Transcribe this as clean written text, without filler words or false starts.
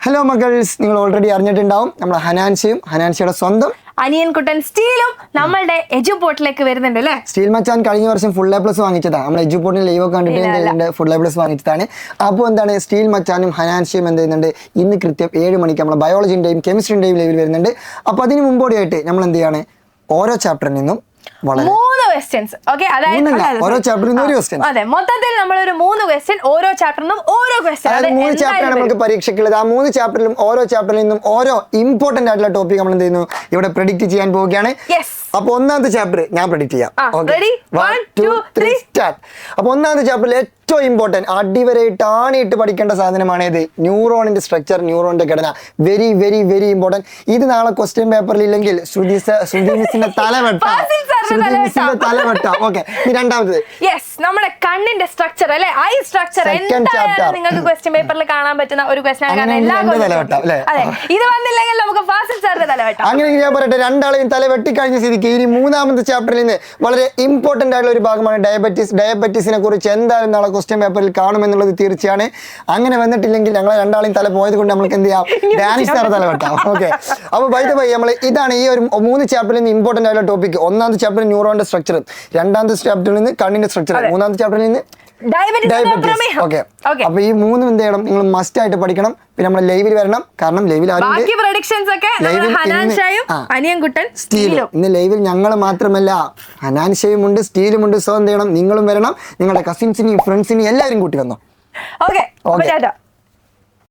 Hello മഗൾസ്, നിങ്ങൾ already അറിഞ്ഞിട്ടുണ്ടാവും നമ്മൾ ഹനാൻസിയുടെ സ്വന്തം അനിയൻ കുട്ടൻ സ്റ്റീലും നമ്മളുടെ എജുപോർട്ടിലേക്ക് വരുന്നുണ്ട് അല്ലേ? സ്റ്റീൽ മച്ചാൻ കഴിഞ്ഞ വർഷം ഫുൾ A+ വാങ്ങിച്ചതാണ്. നമ്മൾ എജുപോർട്ടിൽ ലൈവ് ഒക്കെ കണ്ടിട്ട് ഫുൾ A+ വാങ്ങിച്ചതാണ്. അപ്പോൾ എന്താണ്, സ്റ്റീൽ മച്ചാനും ഹനാൻസിയും എന്ത് ചെയ്യുന്നുണ്ട്, ഇന്ന് കൃത്യം 7 മണിക്ക് നമ്മൾ ബയോളജിൻ്റെയും കെമിസ്ട്രിൻ്റെയും ലൈവിൽ വരുന്നുണ്ട്. അപ്പോൾ അതിന് മുമ്പോടിയായിട്ട് നമ്മൾ എന്ത് ചെയ്യാണ്, ഓരോ ചാപ്റ്ററിൽ നിന്നും 3 ക്വസ്റ്റ്യൻസ്. ഓരോ ചാപ്റ്ററിൽ നിന്നും ഒരു ക്വസ്റ്റ്യൻ. അതെ, മൊത്തത്തിൽ നമ്മളൊരു 3 ക്വസ്റ്റ്യൻ, ഓരോ ചാപ്റ്ററിൽ നിന്നും ഓരോ ക്വസ്റ്റ്യൻ. അതായത് 3 ചാപ്റ്ററാണ് നമുക്ക് പരീക്ഷയ്ക്കുള്ളത്. ആ 3 ചാപ്റ്ററിലും ഓരോ ചാപ്റ്ററിൽ നിന്നും ഓരോ ഇമ്പോർട്ടന്റ് ആയിട്ടുള്ള ടോപ്പിക് നമ്മൾ എന്ത് ചെയ്യുന്നു, ഇവിടെ പ്രെഡിക്റ്റ് ചെയ്യാൻ പോവുകയാണ്. അപ്പൊ ഒന്നാമത്തെ ചാപ്റ്റർ ഞാൻ പ്രെഡിക്റ്റ് ചെയ്യാം. 1 2 3 സ്റ്റാർട്ട്. അപ്പൊ ഒന്നാമത്തെ ചാപ്റ്ററിൽ ഏറ്റവും ഇമ്പോർട്ടന്റ്, അടിവരയിട്ട് ആണിയിട്ട് പഠിക്കേണ്ട സാധനമാണ് ഇത്, ന്യൂറോണിന്റെ സ്ട്രക്ചർ, ന്യൂറോണിന്റെ ഘടന. Very very very important. ഇത് നാളെ ക്വസ്റ്റ്യൻ പേപ്പറിൽ ഇല്ലെങ്കിൽ ശ്രുതി മിസ്സിന്റെ തലവെട്ടാം. ഓക്കെ, രണ്ടാമത് നമ്മുടെ കണ്ണിന്റെ സ്ട്രക്ചർ അല്ലെ, ഐ സ്ട്രക്ചർ. എന്തായാലും നിങ്ങൾക്ക് ക്വസ്റ്റ്യൻ പേപ്പറിൽ കാണാൻ പറ്റുന്ന ഒരു ക്വസ്റ്റ്യൻ ആണ്. ഇത് വന്നില്ലെങ്കിൽ നമുക്ക് ഫാസിൽ സാറിന്റെ തലവെട്ടാം. അങ്ങനെ ഞാൻ പറയട്ടെ, രണ്ടാളെയും തല വെട്ടിക്കഴിഞ്ഞ സ്ഥിതിക്ക് ഇനി മൂന്നാമത്തെ ചാപ്റ്ററിൽ നിന്ന് വളരെ ഇമ്പോർട്ടന്റ് ആയിട്ടുള്ള ഒരു ഭാഗമാണ് ഡയബറ്റീസിനെ കുറിച്ച് എന്തായാലും നാളെ ക്വസ്റ്റ്യൻ പേപ്പറിൽ കാണുമെന്നുള്ളത് തീർച്ചയാണ്. അങ്ങനെ വന്നിട്ടില്ലെങ്കിൽ ഞങ്ങളെ രണ്ടാളെയും തല പോയത് കൊണ്ട് നമുക്ക് എന്ത് ചെയ്യാം, ഡാനിഷ് സാർ തല വെട്ടാം. ഓക്കെ, അപ്പോൾ ബൈ ദ വേ നമ്മൾ ഇതാണ് ഈ ഒരു 3 ചാപ്റ്ററിൽ നിന്ന് ഇമ്പോർട്ടന്റ് ആയിട്ടുള്ള ടോപ്പിക്. ഒന്നാമത്തെ ചാപ്റ്ററിൽ ന്യൂറോണിന്റെ സ്ട്രക്ചർ, രണ്ടാമത്തെ ചാപ്റ്ററിൽ നിന്ന് കണ്ണിന്റെ സ്ട്രക്ചർ, മൂന്നാമത്തെ ചാപ്റ്ററിൽ നിന്ന് ഡയബറ്റീസ്. ഓക്കെ, അപ്പൊ ഈ 3 എന്ത് ചെയ്യണം, നിങ്ങൾ മസ്റ്റ് ആയിട്ട് പഠിക്കണം. പിന്നെ നമ്മൾ ലൈവിൽ വരണം, കാരണം ലൈവിൽ ഇന്ന് ലൈവിൽ ഞങ്ങൾ മാത്രമല്ല, ഹനാൻഷയും ഉണ്ട്, സ്റ്റീലും ഉണ്ട്. സോ എന്ത് ചെയ്യണം, നിങ്ങളും വരണം, നിങ്ങളുടെ കസിൻസിനെയും ഫ്രണ്ട്സിനെയും എല്ലാവരും കൂട്ടി വന്നോ. ഓക്കെ.